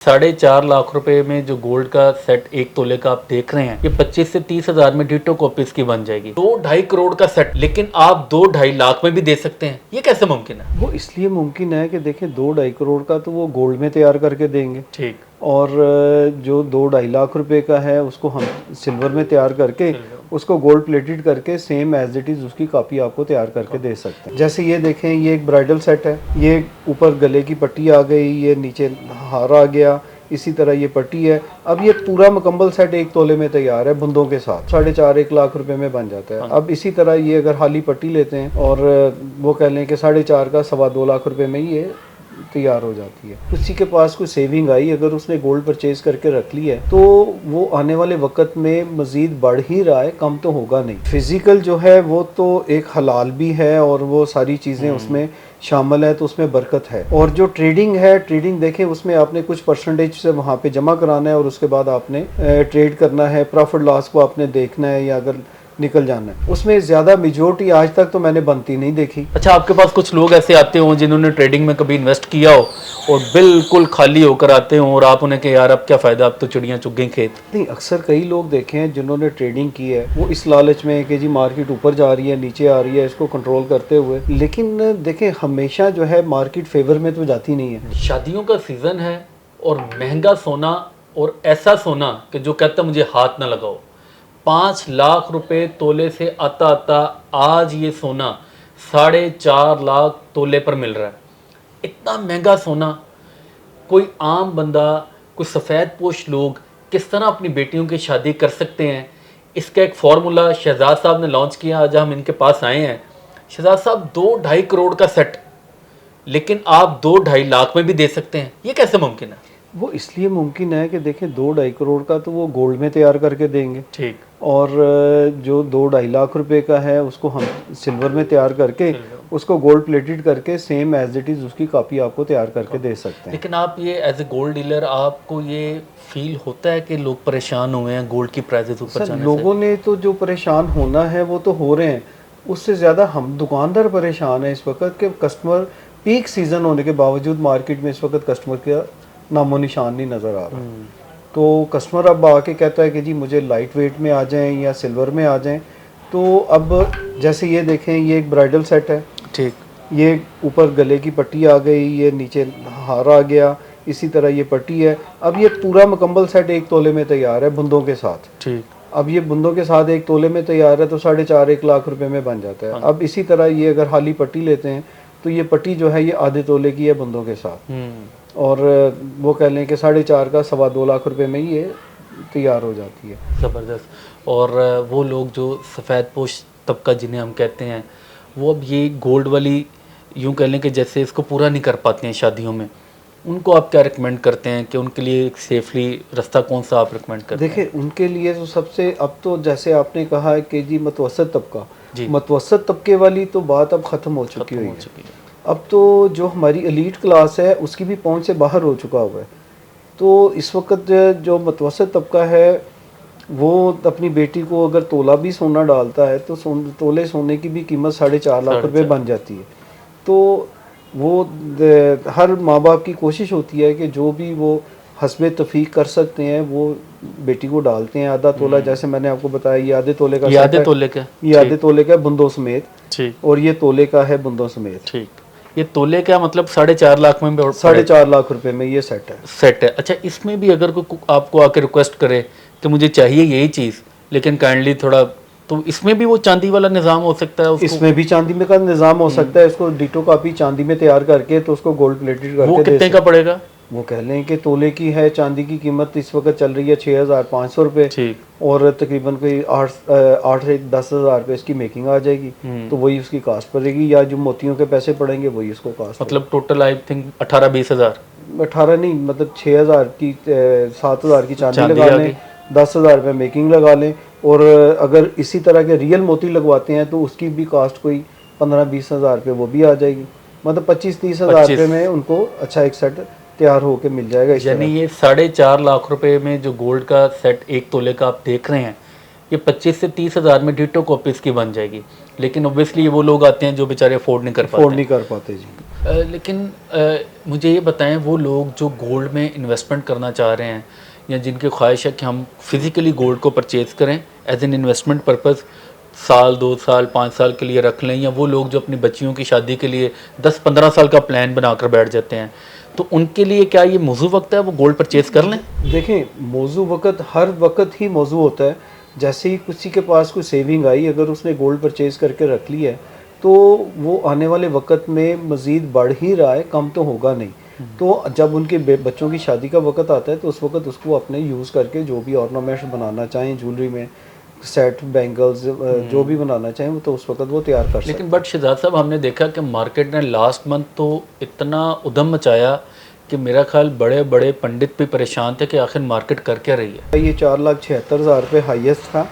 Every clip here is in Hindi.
4.5 लाख रुपए में जो गोल्ड का सेट 1 तोले का आप देख रहे हैं, ये 25 से 30 हजार में डिटो कॉपीज की बन जाएगी। 2-2.5 करोड़ का सेट, लेकिन आप 2-2.5 लाख में भी दे सकते हैं। ये कैसे मुमकिन है? वो इसलिए मुमकिन है कि देखें 2-2.5 करोड़ का तो वो गोल्ड में तैयार करके देंगे, ठीक, और जो 2-2.5 लाख रुपए का है उसको हम सिल्वर में तैयार करके उसको गोल्ड प्लेटेड करके सेम एज इट इज़ उसकी कॉपी आपको तैयार करके दे सकते हैं। जैसे ये देखें, ये एक ब्राइडल सेट है, ये ऊपर गले की पट्टी आ गई, ये नीचे हार आ गया, इसी तरह ये पट्टी है। अब ये पूरा मुकम्मल सेट 1 तोले में तैयार है बुंदों के साथ, 4.5-1 लाख रुपए में बन जाता है। अब इसी तरह ये अगर हाली पट्टी लेते हैं और वो कह लें कि 4.5 का 2.25 लाख रुपए में ही ये तैयार हो जाती है। किसी के पास कोई सेविंग आई, अगर उसने गोल्ड परचेज करके रख ली है तो वो आने वाले वक्त में मजीद बढ़ ही रहा है, कम तो होगा नहीं। फिजिकल जो है वो तो एक हलाल भी है और वो सारी चीज़ें उसमें शामिल है, तो उसमें बरकत है। और जो ट्रेडिंग है, ट्रेडिंग देखें उसमें आपने कुछ परसेंटेज से वहाँ पे जमा कराना है और उसके बाद आपने ट्रेड करना है, प्रॉफिट लॉस को आपने देखना है या अगर निकल जाना है। उसमें ज़्यादा मेजोरिटी आज तक तो मैंने बनती नहीं देखी। अच्छा, आपके पास कुछ लोग ऐसे आते हों जिन्होंने ट्रेडिंग में कभी इन्वेस्ट किया हो और बिल्कुल खाली होकर आते हों और आप उन्हें कहें यार अब क्या फ़ायदा, अब तो चिड़ियाँ चुग गई खेत? नहीं, अक्सर कई लोग देखे हैं जिन्होंने ट्रेडिंग की है, वो इस लालच में कि जी मार्केट ऊपर जा रही है नीचे आ रही है, इसको कंट्रोल करते हुए। लेकिन देखें हमेशा जो है मार्केट फेवर में तो जाती नहीं है। शादियों का सीज़न है और महंगा सोना, और ऐसा सोना कि जो कहता मुझे हाथ ना लगाओ। 5 लाख रुपए तोले से आता आता आज ये सोना 4.5 लाख तोले पर मिल रहा है। इतना महंगा सोना कोई आम बंदा, कोई सफ़ेद पोश लोग किस तरह अपनी बेटियों की शादी कर सकते हैं, इसका एक फार्मूला शहजाद साहब ने लॉन्च किया। आज हम इनके पास आए हैं। शहजाद साहब, 2-2.5 करोड़ का सेट, लेकिन आप 2-2.5 लाख में भी दे सकते हैं। ये कैसे मुमकिन है? वो इसलिए मुमकिन है कि देखें 2-2.5 करोड़ का तो वो गोल्ड में तैयार करके देंगे, ठीक, और जो 2-2.5 लाख रुपए का है उसको हम सिल्वर में तैयार करके उसको गोल्ड प्लेटेड करके सेम एज इट इज़ उसकी कॉपी आपको तैयार करके दे सकते हैं। लेकिन आप ये एज ए गोल्ड डीलर, आपको ये फील होता है कि लोग परेशान हुए हैं गोल्ड की प्राइसेस ऊपर जाने से? लोगों ने तो जो परेशान होना है वो तो हो रहे हैं, उससे ज़्यादा हम दुकानदार परेशान हैं इस वक्त के कस्टमर पीक सीज़न होने के बावजूद मार्केट में इस वक्त कस्टमर का नामो निशान नहीं नज़र आ रहा। तो कस्टमर अब आके कहता है कि जी मुझे लाइट वेट में आ जाएं या सिल्वर में आ जाएं। तो अब जैसे ये देखें, ये एक ब्राइडल सेट है, ठीक, ये ऊपर गले की पट्टी आ गई, ये नीचे हार आ गया, इसी तरह ये पट्टी है। अब ये पूरा मुकम्मल सेट 1 तोले में तैयार है बुंदों के साथ, ठीक। अब ये बुंदों के साथ 1 तोले में तैयार है तो 4.5-1 लाख रुपए में बन जाता है। अब इसी तरह ये अगर हाली पट्टी लेते हैं तो ये पट्टी जो है ये आधे तोले की है बुंदों के साथ, और वो कह लें कि 4.5 का 2.25 लाख रुपए में ही ये तैयार हो जाती है। ज़बरदस्त। और वो लोग जो सफ़ेद पोश तबका जिन्हें हम कहते हैं, वो अब ये गोल्ड वाली यूँ कह लें कि जैसे इसको पूरा नहीं कर पाते हैं शादियों में, उनको आप क्या रिकमेंड करते हैं कि उनके लिए एक सेफली रास्ता कौन सा आप रिकमेंड करते हैं? देखिए उनके लिए तो सबसे, अब तो जैसे आपने कहा है कि जी मतवसत तबका, मतवसत तबके वाली तो बात अब ख़त्म हो चुकी हुई है। अब तो जो हमारी एलीट क्लास है उसकी भी पहुंच से बाहर हो चुका हुआ है। तो इस वक्त जो मतवसत तबका है वो अपनी बेटी को अगर तोला भी सोना डालता है तो तोले सोने की भी कीमत 4.5 लाख रुपए बन जाती है। तो वो हर माँ बाप की कोशिश होती है कि जो भी वो हस्बे तफीक कर सकते हैं वो बेटी को डालते हैं। आधा तोला, जैसे मैंने आपको बताया, ये आधे तोले का, ये आधे तोले का, ये आधे तोले का बुंदों समेत, ठीक, और ये तोले का है बुंदों समेत, ठीक। ये तोले का मतलब 4.5 लाख में 4.5 लाख रुपए में ये सेट है। अच्छा, इसमें भी अगर कोई आपको आके रिक्वेस्ट करे कि मुझे चाहिए यही चीज़ लेकिन काइंडली थोड़ा, तो इसमें भी वो चांदी वाला निज़ाम हो सकता है? इसमें भी चांदी में का निज़ाम हो सकता है। इसको डिटो कॉपी चांदी में तैयार करके तो उसको गोल्ड प्लेटेड करके वो कितने का पड़ेगा? वो कह लें कि तोले की है चांदी की कीमत इस वक्त चल रही है 6,500 रुपये, ठीक, और तकरीबन कोई 8 से 10,000 रुपये इसकी मेकिंग आ जाएगी। तो वही उसकी कास्ट पड़ेगी, या जो मोतियों के पैसे पड़ेंगे वही उसको कास्ट। मतलब टोटल आई थिंक 18-20 हज़ार, 18 नहीं, मतलब 6,000 की 7,000 की चांदी लगा लें, 10,000 रुपये मेकिंग लगा लें, और अगर इसी तरह के रियल मोती लगवाते हैं तो उसकी भी कास्ट कोई 15-20 हज़ार रुपये वो भी आ जाएगी। मतलब 25-30 हज़ार रुपये में उनको अच्छा एक सेट तैयार होके मिल जाएगा। यानी ये 4.5 लाख रुपए में जो गोल्ड का सेट 1 तोले का आप देख रहे हैं, ये 25 से 30 हज़ार में डिटो कॉपीज़ की बन जाएगी। लेकिन ऑब्वियसली वो लोग आते हैं जो बेचारे अफोर्ड नहीं कर पाते जी। लेकिन मुझे ये बताएं, वो लोग जो गोल्ड में इन्वेस्टमेंट करना चाह रहे हैं या जिनकी ख्वाहिश है कि हम फिज़िकली गोल्ड को परचेज़ करें एज एन इन्वेस्टमेंट पर्पज़, साल 2 साल 5 साल के लिए रख लें, या वो लोग जो अपनी बच्चियों की शादी के लिए 10-15 साल का प्लान बनाकर बैठ जाते हैं, तो उनके लिए क्या ये मौजू वक्त है वो गोल्ड परचेज़ कर लें? देखें, मौजू वक़्त हर वक़्त ही मौजू होता है। जैसे ही किसी के पास कोई सेविंग आई, अगर उसने गोल्ड परचेज़ करके रख ली है, तो वो आने वाले वक़्त में मज़ीद बढ़ ही रहा है, कम तो होगा नहीं। तो जब उनके बच्चों की शादी का वक़्त आता है, तो उस वक़्त उसको अपने यूज़ करके जो भी ऑर्नामेंट्स बनाना चाहें, ज्वेलरी में सेट, बैंगल्स, जो भी बनाना चाहें, वो तो उस वक़्त वो तैयार कर सकते हैं। लेकिन बट शहजाद साहब, हमने देखा कि मार्केट ने लास्ट मंथ तो इतना उधम मचाया कि मेरा ख्याल बड़े बड़े पंडित भी परेशान थे कि आखिर मार्केट कर क्या रही है। ये 4,76,000 रुपये हाईएस्ट था,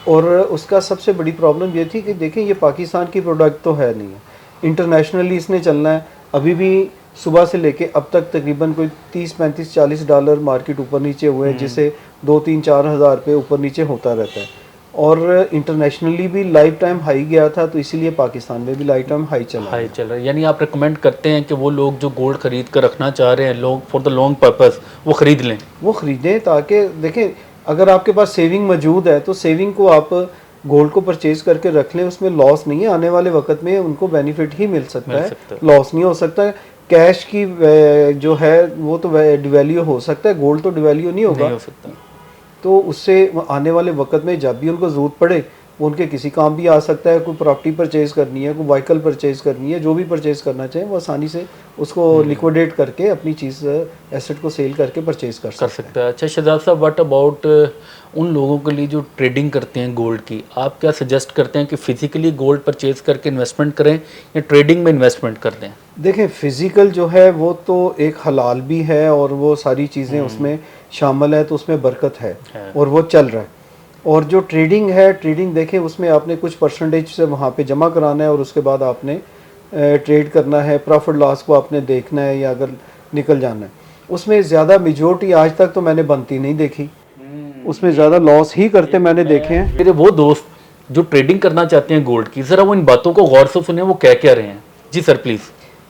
और उसका सबसे बड़ी प्रॉब्लम ये थी कि देखें, ये पाकिस्तान की प्रोडक्ट तो है नहीं है, इंटरनेशनली इसने चलना है। अभी भी सुबह से लेके अब तक तकरीबन कोई 30-35-40 डॉलर मार्केट ऊपर नीचे हुए हैं, जिससे 2-3-4 हज़ार रुपये ऊपर नीचे होता रहता है। और इंटरनेशनली भी लाइफ टाइम हाई गया था, तो इसीलिए पाकिस्तान में भी लाइफ टाइम हाई चल रहा है। यानी आप रिकमेंड करते हैं कि वो लोग जो गोल्ड खरीद कर रखना चाह रहे हैं, लोग फॉर द लॉन्ग पर्पस, वो ख़रीद लें, वो ख़रीदें, ताकि देखें, अगर आपके पास सेविंग मौजूद है तो सेविंग को आप गोल्ड को परचेज़ करके रख लें, उसमें लॉस नहीं है। आने वाले वक्त में उनको बेनिफिट ही मिल सकता है, लॉस नहीं हो सकता है। कैश की जो है वो तो डिवैल्यू हो सकता है, गोल्ड तो डिवैल्यू नहीं होगा, नहीं हो सकता। तो उससे आने वाले वक्त में जब भी उनको ज़रूरत पड़े, वो उनके किसी काम भी आ सकता है। कोई प्रॉपर्टी परचेज़ करनी है, कोई व्हीकल परचेज़ करनी है, जो भी परचेज़ करना चाहें, वो आसानी से उसको लिक्विडेट करके अपनी चीज़, एसेट को सेल करके परचेज़ कर सकता है। अच्छा शहजाद साहब, व्हाट अबाउट उन लोगों के लिए जो ट्रेडिंग करते हैं गोल्ड की, आप क्या सजेस्ट करते हैं कि फ़िज़िकली गोल्ड परचेज़ करके इन्वेस्टमेंट करें या ट्रेडिंग में इन्वेस्टमेंट कर दें? देखें, फ़िज़िकल जो है वो तो एक हलाल भी है, और वो सारी चीज़ें उसमें शामिल है, तो उसमें बरकत है और वो चल रहा है। और जो ट्रेडिंग है, ट्रेडिंग देखें, उसमें आपने कुछ परसेंटेज से वहाँ पे जमा कराना है, और उसके बाद आपने ट्रेड करना है, प्रॉफिट लॉस को आपने देखना है, या अगर निकल जाना है। उसमें ज़्यादा मेजॉरिटी आज तक तो मैंने बनती नहीं देखी, उसमें ज़्यादा लॉस ही करते मैंने देखे हैं। मेरे वो दोस्त जो ट्रेडिंग करना चाहते हैं गोल्ड की, ज़रा वो इन बातों को गौर से सुने, वो कह क्या रहे हैं। जी सर प्लीज़।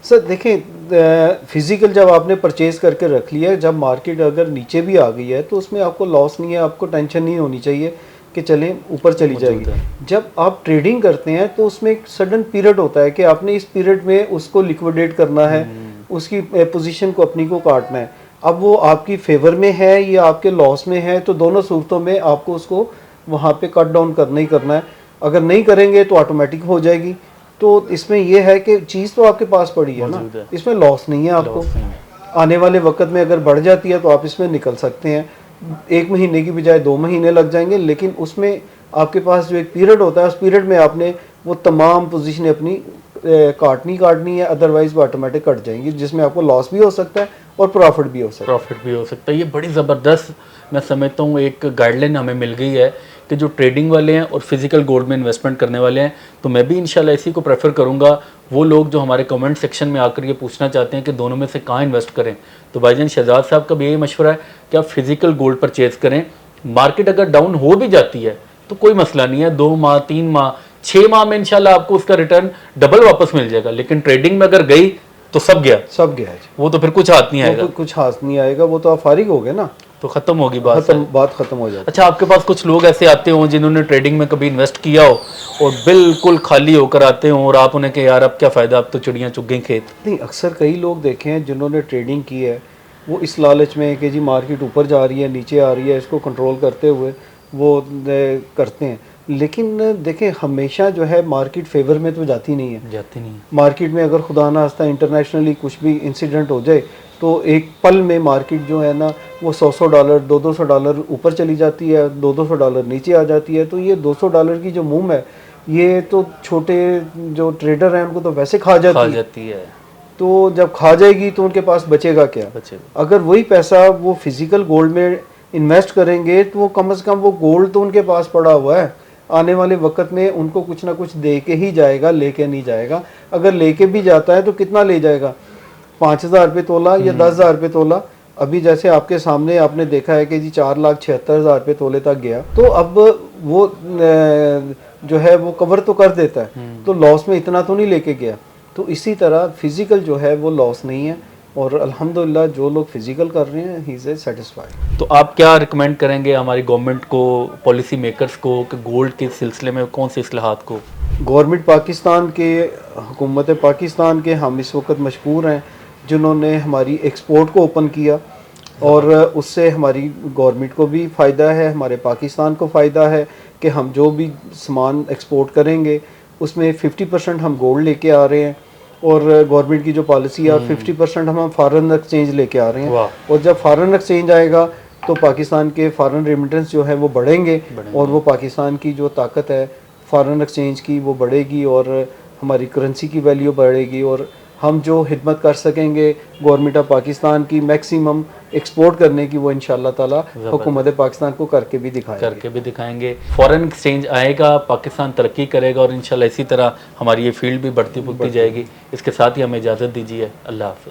सर देखें, फ़िज़िकल जब आपने परचेज़ करके रख लिया है, जब मार्केट अगर नीचे भी आ गई है, तो उसमें आपको लॉस नहीं है, आपको टेंशन नहीं होनी चाहिए कि चलें ऊपर चली जाएगी। जब आप ट्रेडिंग करते हैं तो उसमें एक सडन पीरियड होता है कि आपने इस पीरियड में उसको लिक्विडेट करना है, उसकी पोजीशन को अपनी को काटना है। अब वो आपकी फेवर में है या आपके लॉस में है, तो दोनों सूरतों में आपको उसको वहाँ पे कट डाउन करना ही करना है। अगर नहीं करेंगे तो ऑटोमेटिक हो जाएगी। तो इसमें यह है कि चीज़ तो आपके पास पड़ी है ना, इसमें लॉस नहीं है आपको। आने वाले वक्त में अगर बढ़ जाती है तो आप इसमें निकल सकते हैं। 1 महीने की बजाय 2 महीने लग जाएंगे, लेकिन उसमें आपके पास जो एक पीरियड होता है, उस पीरियड में आपने वो तमाम पोजीशन अपनी काटनी है, अदरवाइज वो ऑटोमेटिक कट जाएंगी, जिसमें आपको लॉस भी हो सकता है और प्रॉफिट भी हो सकता है। ये बड़ी ज़बरदस्त, मैं समझता हूँ, एक गाइडलाइन हमें मिल गई है कि जो ट्रेडिंग वाले हैं और फिज़िकल गोल्ड में इन्वेस्टमेंट करने वाले हैं, तो मैं भी इंशाल्लाह इसी को प्रेफर करूँगा। वो लोग जो हमारे कमेंट सेक्शन में आकर ये पूछना चाहते हैं कि दोनों में से कहाँ इन्वेस्ट करें, तो भाईजान शहजाद साहब का भी यही मशवरा है कि आप फिज़िकल गोल्ड परचेज़ करें। मार्केट अगर डाउन हो भी जाती है तो कोई मसला नहीं है, 2 माह 3 माह 6 माह में इंशाल्लाह आपको उसका रिटर्न डबल वापस मिल जाएगा। लेकिन ट्रेडिंग में अगर गई तो सब गया वो तो फिर कुछ हाथ नहीं आएगा, कुछ हाथ नहीं आएगा, वो तो आप फारिग हो गए ना, तो खत्म होगी बात खत्म हो जाती। अच्छा, आपके पास कुछ लोग ऐसे आते हों जिन्होंने ट्रेडिंग में कभी इन्वेस्ट किया हो और बिल्कुल खाली होकर आते हों, और आप उन्हें कहें यार अब क्या फ़ायदा, अब तो चिड़ियाँ चुग गई खेत? नहीं, अक्सर कई लोग देखे हैं जिन्होंने ट्रेडिंग की है, वो इस लालच में कि जी मार्केट ऊपर जा रही है, नीचे आ रही है, इसको कंट्रोल करते हुए वो करते हैं। लेकिन देखें, हमेशा जो है मार्केट फेवर में तो जाती नहीं है। मार्केट में अगर खुदा ना खास्ता इंटरनेशनली कुछ भी इंसिडेंट हो जाए, तो एक पल में मार्केट जो है ना वो 100 डॉलर 200 डॉलर ऊपर चली जाती है, 200 डॉलर नीचे आ जाती है। तो ये 200 डॉलर की जो मूव है, ये तो छोटे जो ट्रेडर हैं उनको तो वैसे खा जाती है। तो जब खा जाएगी तो उनके पास बचेगा क्या? अगर वही पैसा वो फिजिकल गोल्ड में इन्वेस्ट करेंगे, तो वो कम से कम वो गोल्ड तो उनके पास पड़ा हुआ है, आने वाले वक्त में उनको कुछ ना कुछ दे के ही जाएगा, लेके नहीं जाएगा। अगर लेके भी जाता है तो कितना ले जाएगा, 5,000 रुपये तोला या 10,000 रुपये तोला? अभी जैसे आपके सामने आपने देखा है कि जी 4,76,000 रुपये तोले तक गया, तो अब वो जो है वो कवर तो कर देता है, तो लॉस में इतना तो नहीं लेके गया। तो इसी तरह फिज़िकल जो है वो लॉस नहीं है, और अल्हम्दुलिल्लाह जो लोग फिज़िकल कर रहे हैं ही इज़ सेटिस्फाइड। तो आप क्या रिकमेंड करेंगे हमारी गवर्नमेंट को, पॉलिसी मेकर्स को, कि गोल्ड के सिलसिले में कौन से इस्लाहात को? गवर्नमेंट पाकिस्तान के, हुकूमत पाकिस्तान के हम इस वक्त मशकूर हैं जिन्होंने हमारी एक्सपोर्ट को ओपन किया, और उससे हमारी गवर्नमेंट को भी फ़ायदा है, हमारे पाकिस्तान को फ़ायदा है कि हम जो भी सामान एक्सपोर्ट करेंगे उसमें 50% हम गोल्ड लेके आ रहे हैं, और गवर्नमेंट की जो पॉलिसी है 50% हम फॉरेन एक्सचेंज लेके आ रहे हैं। वाह। और जब फॉरेन एक्सचेंज आएगा तो पाकिस्तान के फॉरेन रेमिटेंस जो है वो बढ़ेंगे, और वो पाकिस्तान की जो ताकत है फॉरेन एक्सचेंज की वो बढ़ेगी, और हमारी करेंसी की वैल्यू बढ़ेगी, और हम जो खिदमत कर सकेंगे गवर्नमेंट ऑफ पाकिस्तान की मैक्सिमम एक्सपोर्ट करने की, वो इंशाल्लाह ताला हुकूमत पाकिस्तान को करके भी दिखाएंगे। फॉरेन एक्सचेंज आएगा, पाकिस्तान तरक्की करेगा, और इंशाल्लाह इसी तरह हमारी ये फील्ड भी बढ़ती फूलती जाएगी। इसके साथ ही हमें इजाज़त दीजिए। अल्लाह हाफ़िज़।